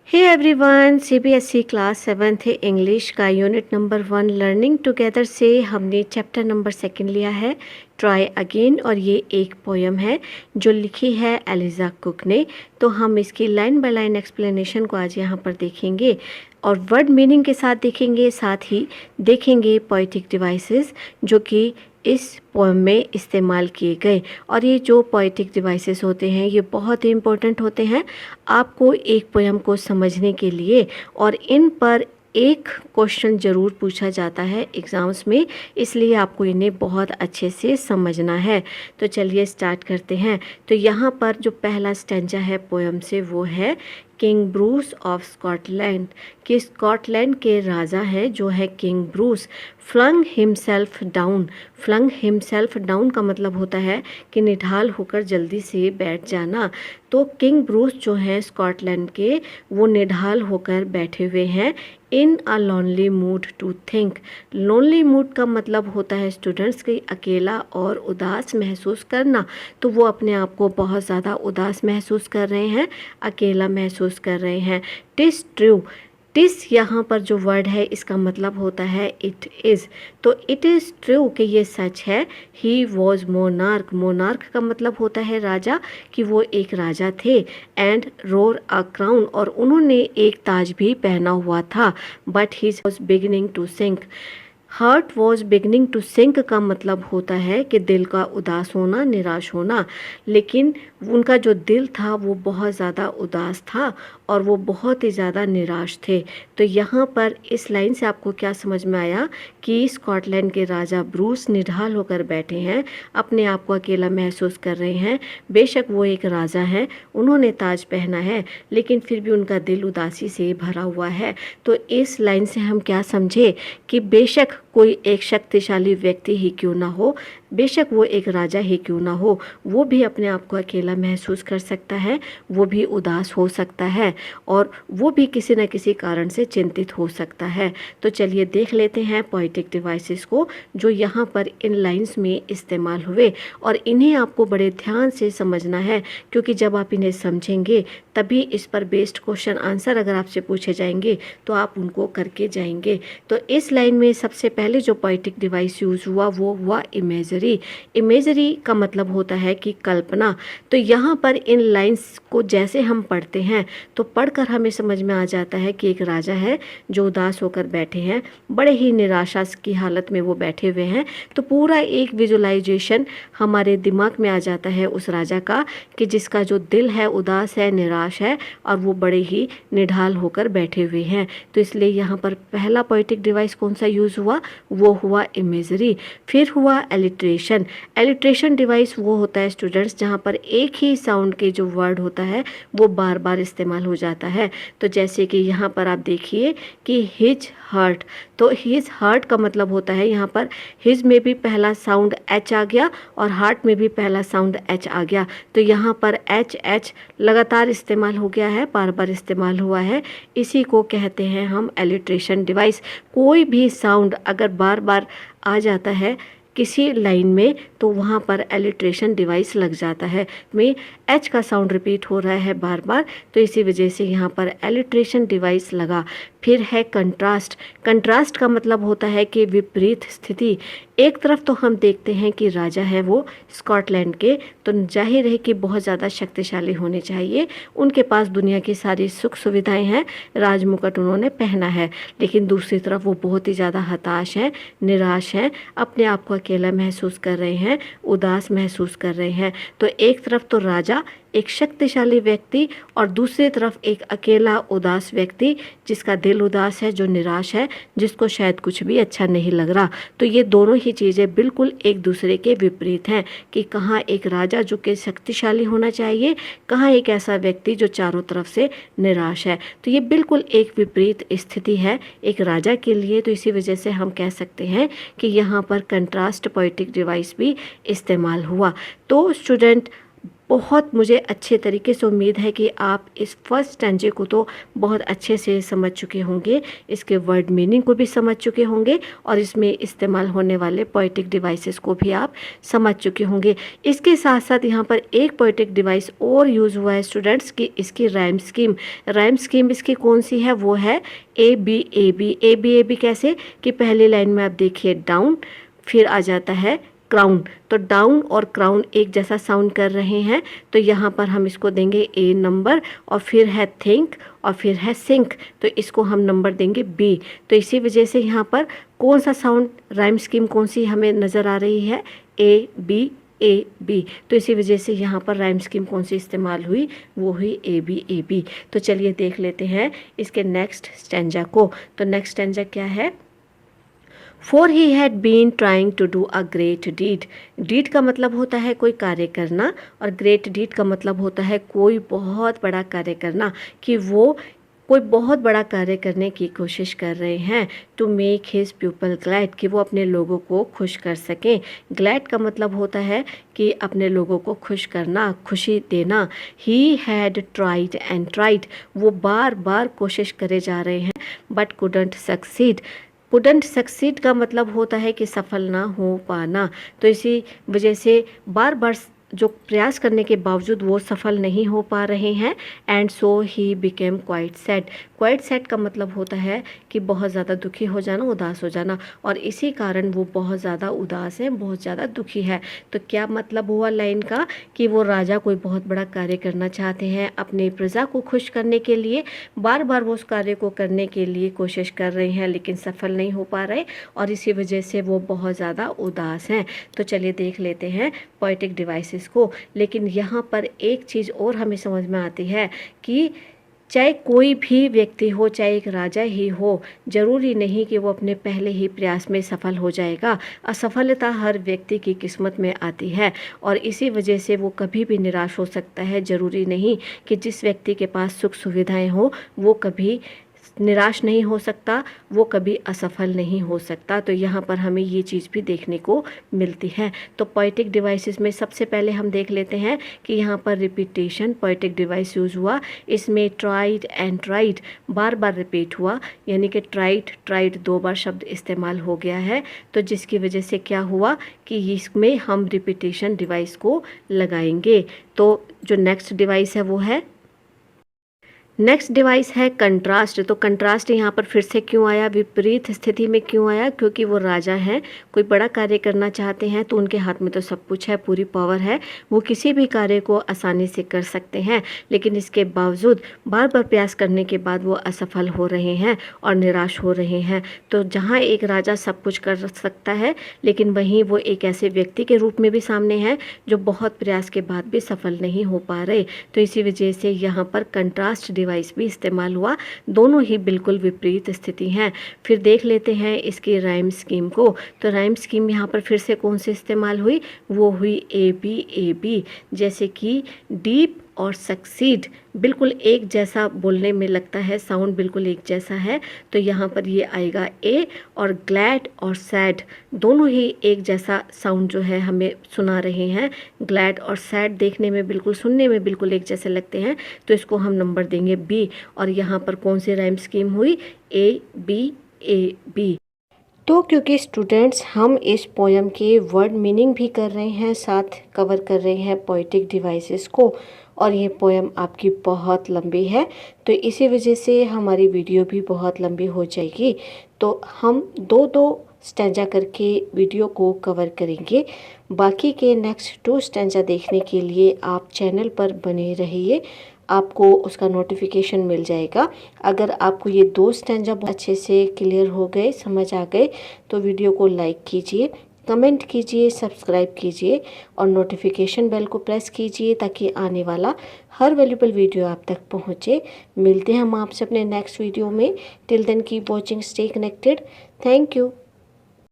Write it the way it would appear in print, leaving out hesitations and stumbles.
हे everyone, CBSE class 7th English का unit number 1 learning together से हमने चैप्टर नंबर 2 लिया है ट्राई अगेन। और ये एक पोयम है जो लिखी है एलिजा कुक ने। तो हम इसकी लाइन बाय लाइन एक्सप्लेनेशन को आज यहाँ पर देखेंगे और वर्ड मीनिंग के साथ देखेंगे, साथ ही देखेंगे पोएटिक डिवाइसेस जो कि इस पोएम में इस्तेमाल किए गए। और ये जो पोएटिक डिवाइसेस होते हैं ये बहुत ही इम्पोर्टेंट होते हैं आपको एक पोएम को समझने के लिए, और इन पर एक क्वेश्चन ज़रूर पूछा जाता है एग्ज़ाम्स में, इसलिए आपको इन्हें बहुत अच्छे से समझना है। तो चलिए स्टार्ट करते हैं। तो यहाँ पर जो पहला स्टेंजा है पोएम से वो है किंग ब्रूस ऑफ स्कॉटलैंड, कि स्कॉटलैंड के राजा हैं जो है king Bruce. Flung himself down, flung himself down का मतलब होता है कि निढाल होकर जल्दी से बैठ जाना। तो किंग ब्रूस जो है स्कॉटलैंड के, वो निढाल होकर बैठे हुए हैं in a lonely mood to think. Lonely mood का मतलब होता है स्टूडेंट्स की अकेला और उदास महसूस करना। तो वो अपने आप को बहुत ज़्यादा उदास महसूस कर रहे हैं, अकेला महसूस कर रहे हैं। टिस ट्रू, टिस यहाँ पर जो वर्ड है इसका मतलब होता है इट इज़। तो इट इज़ ट्रू कि ये सच है। ही वॉज मोनार्क, मोनार्क का मतलब होता है राजा, कि वो एक राजा थे। एंड रोर अ क्राउन, और उन्होंने एक ताज भी पहना हुआ था। But he was beginning to sink, heart was beginning to sink का मतलब होता है कि दिल का उदास होना, निराश होना। लेकिन उनका जो दिल था वो बहुत ज़्यादा उदास था और वो बहुत ही ज़्यादा निराश थे। तो यहाँ पर इस लाइन से आपको क्या समझ में आया कि स्कॉटलैंड के राजा ब्रूस निढाल होकर बैठे हैं, अपने आप को अकेला महसूस कर रहे हैं। बेशक वो एक राजा हैं, उन्होंने ताज पहना है, लेकिन फिर भी उनका दिल उदासी से भरा हुआ है। तो इस लाइन से हम क्या समझे कि बेशक कोई एक शक्तिशाली व्यक्ति ही क्यों ना हो, बेशक वो एक राजा ही क्यों ना हो, वो भी अपने आप को अकेला महसूस कर सकता है, वो भी उदास हो सकता है और वो भी किसी न किसी कारण से चिंतित हो सकता है। तो चलिए देख लेते हैं पोएटिक डिवाइसेस को जो यहाँ पर इन लाइंस में इस्तेमाल हुए, और इन्हें आपको बड़े ध्यान से समझना है, क्योंकि जब आप इन्हें समझेंगे तभी इस पर बेस्ड क्वेश्चन आंसर अगर आपसे पूछे जाएंगे तो आप उनको करके जाएंगे। तो इस लाइन में सबसे पहले जो पोएटिक डिवाइस यूज़ हुआ वो हुआ इमेजरी। इमेजरी का मतलब होता है कि कल्पना। तो यहाँ पर इन लाइंस को जैसे हम पढ़ते हैं तो पढ़कर हमें समझ में आ जाता है कि एक राजा है जो उदास होकर बैठे हैं, बड़े ही निराशा की हालत में वो बैठे हुए हैं। तो पूरा एक विजुलाइजेशन हमारे दिमाग में आ जाता है उस राजा का, कि जिसका जो दिल है उदास है, निराश है और वो बड़े ही निढाल होकर बैठे हुए हैं। तो इसलिए यहाँ पर पहला पोएटिक डिवाइस कौन सा यूज़ हुआ, वो हुआ इमेजरी। फिर हुआ एलिट्रेशन। एलिट्रेशन डिवाइस वो होता है स्टूडेंट्स जहाँ पर एक ही साउंड के जो वर्ड होता है वो बार बार इस्तेमाल हो जाता है। तो जैसे कि यहाँ पर आप देखिए कि हिज हर्ट, तो हिज हर्ट का मतलब होता है यहाँ पर हिज में भी पहला साउंड एच आ गया और हार्ट में भी पहला साउंड एच आ गया। तो यहाँ पर एच एच लगातार इस्तेमाल हो गया है, बार बार इस्तेमाल हुआ है। इसी को कहते हैं हम एलिट्रेशन डिवाइस। कोई भी साउंड अगर बार बार आ जाता है किसी लाइन में तो वहाँ पर एलिट्रेशन डिवाइस लग जाता है। में एच का साउंड रिपीट हो रहा है बार बार, तो इसी वजह से यहाँ पर एलिट्रेशन डिवाइस लगा। फिर है कंट्रास्ट। कंट्रास्ट का मतलब होता है कि विपरीत स्थिति। एक तरफ तो हम देखते हैं कि राजा है वो स्कॉटलैंड के, तो जाहिर है कि बहुत ज़्यादा शक्तिशाली होने चाहिए, उनके पास दुनिया की सारी सुख सुविधाएं हैं, राजमुकुट उन्होंने पहना है। लेकिन दूसरी तरफ वो बहुत ही ज़्यादा हताश हैं, निराश हैं, अपने आप को अकेला महसूस कर रहे हैं, उदास महसूस कर रहे हैं। तो एक तरफ तो राजा एक शक्तिशाली व्यक्ति और दूसरी तरफ एक अकेला उदास व्यक्ति जिसका दिल उदास है, जो निराश है, जिसको शायद कुछ भी अच्छा नहीं लग रहा। तो ये दोनों ही चीज़ें बिल्कुल एक दूसरे के विपरीत हैं कि कहाँ एक राजा जो कि शक्तिशाली होना चाहिए, कहाँ एक ऐसा व्यक्ति जो चारों तरफ से निराश है। तो ये बिल्कुल एक विपरीत स्थिति है एक राजा के लिए। तो इसी वजह से हम कह सकते हैं कि यहाँ पर कंट्रास्ट पोएटिक डिवाइस भी इस्तेमाल हुआ। तो स्टूडेंट बहुत मुझे अच्छे तरीके से उम्मीद है कि आप इस फर्स्ट स्टैंजे को तो बहुत अच्छे से समझ चुके होंगे, इसके वर्ड मीनिंग को भी समझ चुके होंगे और इसमें इस्तेमाल होने वाले पोएटिक डिवाइसेस को भी आप समझ चुके होंगे। इसके साथ साथ यहाँ पर एक पोएटिक डिवाइस और यूज़ हुआ है स्टूडेंट्स की इसकी राइम स्कीम। राइम स्कीम इसकी कौन सी है, वो है A B A B. A B A B कैसे कि पहली लाइन में आप देखिए डाउन, फिर आ जाता है क्राउन। तो डाउन और क्राउन एक जैसा साउंड कर रहे हैं, तो यहाँ पर हम इसको देंगे ए नंबर, और फिर है थिंक और फिर है सिंक, तो इसको हम नंबर देंगे बी। तो इसी वजह से यहाँ पर कौन सा साउंड राइम स्कीम कौन सी हमें नज़र आ रही है, ए बी ए बी। तो इसी वजह से यहाँ पर राइम स्कीम कौन सी इस्तेमाल हुई, वो हुई ए बी। तो चलिए देख लेते हैं इसके नेक्स्ट स्टैंजा को। तो नेक्स्ट स्टैंजा क्या है, For he had been trying to do a great deed। Deed का मतलब होता है कोई कार्य करना, और ग्रेट डीड का मतलब होता है कोई बहुत बड़ा कार्य करना, कि वो कोई बहुत बड़ा कार्य करने की कोशिश कर रहे हैं। To make his people glad, कि वो अपने लोगों को खुश कर सकें। ग्लैड का मतलब होता है कि अपने लोगों को खुश करना, खुशी देना। He had tried and tried, वो बार बार कोशिश करे जा रहे हैं, but couldn't succeed. Couldn't succeed का मतलब होता है कि सफल ना हो पाना। तो इसी वजह से बार बार जो प्रयास करने के बावजूद वो सफल नहीं हो पा रहे हैं। And so he became quite sad. Quite sad का मतलब होता है कि बहुत ज़्यादा दुखी हो जाना, उदास हो जाना, और इसी कारण वो बहुत ज़्यादा उदास है, बहुत ज़्यादा दुखी है। तो क्या मतलब हुआ लाइन का, कि वो राजा कोई बहुत बड़ा कार्य करना चाहते हैं, अपने प्रजा को खुश करने के लिए बार बार वो उस कार्य को करने के लिए कोशिश कर रहे हैं, लेकिन सफल नहीं हो पा रहे, और इसी वजह से वो बहुत ज़्यादा उदास हैं। तो चलिए देख लेते हैं पोएटिक डिवाइसेस को। लेकिन यहाँ पर एक चीज़ और हमें समझ में आती है कि चाहे कोई भी व्यक्ति हो, चाहे एक राजा ही हो, जरूरी नहीं कि वो अपने पहले ही प्रयास में सफल हो जाएगा। असफलता हर व्यक्ति की किस्मत में आती है, और इसी वजह से वो कभी भी निराश हो सकता है। ज़रूरी नहीं कि जिस व्यक्ति के पास सुख सुविधाएं हो वो कभी निराश नहीं हो सकता, वो कभी असफल नहीं हो सकता। तो यहाँ पर हमें ये चीज़ भी देखने को मिलती है। तो पोएटिक डिवाइसेस में सबसे पहले हम देख लेते हैं कि यहाँ पर रिपीटेशन पोएटिक डिवाइस यूज़ हुआ। इसमें tried and tried bar bar repeat हुआ, यानी कि ट्राइड 2 बार शब्द इस्तेमाल हो गया है। तो जिसकी वजह से क्या हुआ कि इसमें हम रिपीटेशन डिवाइस को लगाएंगे। तो जो नेक्स्ट डिवाइस है वो है, नेक्स्ट डिवाइस है कंट्रास्ट। तो कंट्रास्ट यहाँ पर फिर से क्यों आया, विपरीत स्थिति में क्यों आया, क्योंकि वो राजा हैं, कोई बड़ा कार्य करना चाहते हैं, तो उनके हाथ में तो सब कुछ है, पूरी पावर है, वो किसी भी कार्य को आसानी से कर सकते हैं, लेकिन इसके बावजूद बार बार प्रयास करने के बाद वो असफल हो रहे हैं और निराश हो रहे हैं। तो जहाँ एक राजा सब कुछ कर सकता है, लेकिन वहीं वो एक ऐसे व्यक्ति के रूप में भी सामने है जो बहुत प्रयास के बाद भी सफल नहीं हो पा रहे। तो इसी वजह से यहाँ पर कंट्रास्ट डिवाइस भी इस्तेमाल हुआ। दोनों ही बिल्कुल विपरीत स्थिति हैं। फिर देख लेते हैं इसकी राइम स्कीम को। तो राइम स्कीम यहाँ पर फिर से कौन सी इस्तेमाल हुई, वो हुई ए बी। जैसे कि डीप और सक्सीड बिल्कुल एक जैसा बोलने में लगता है, साउंड बिल्कुल एक जैसा है, तो यहाँ पर ये आएगा ए। और ग्लैड और सैड दोनों ही एक जैसा साउंड जो है हमें सुना रहे हैं। ग्लैड और सैड देखने में बिल्कुल, सुनने में बिल्कुल एक जैसे लगते हैं, तो इसको हम नंबर देंगे बी। और यहाँ पर कौन सी राइम स्कीम हुई, ए बी। तो क्योंकि स्टूडेंट्स हम इस पोएम के वर्ड मीनिंग भी कर रहे हैं, साथ कवर कर रहे हैं पोएटिक डिवाइसेस को, और ये पोएम आपकी बहुत लंबी है, तो इसी वजह से हमारी वीडियो भी बहुत लंबी हो जाएगी। तो हम 2-2 स्टैंजा करके वीडियो को कवर करेंगे। बाकी के नेक्स्ट 2 स्टैंजा देखने के लिए आप चैनल पर बने रहिए, आपको उसका नोटिफिकेशन मिल जाएगा। अगर आपको ये 2 स्टैंजा बहुत अच्छे से क्लियर हो गए, समझ आ गए, तो वीडियो को लाइक कीजिए, कमेंट कीजिए, सब्सक्राइब कीजिए और नोटिफिकेशन बेल को प्रेस कीजिए, ताकि आने वाला हर वैल्यूबल वीडियो आप तक पहुंचे। मिलते हैं हम आपसे अपने नेक्स्ट वीडियो में। Till then keep watching, stay connected. Thank you.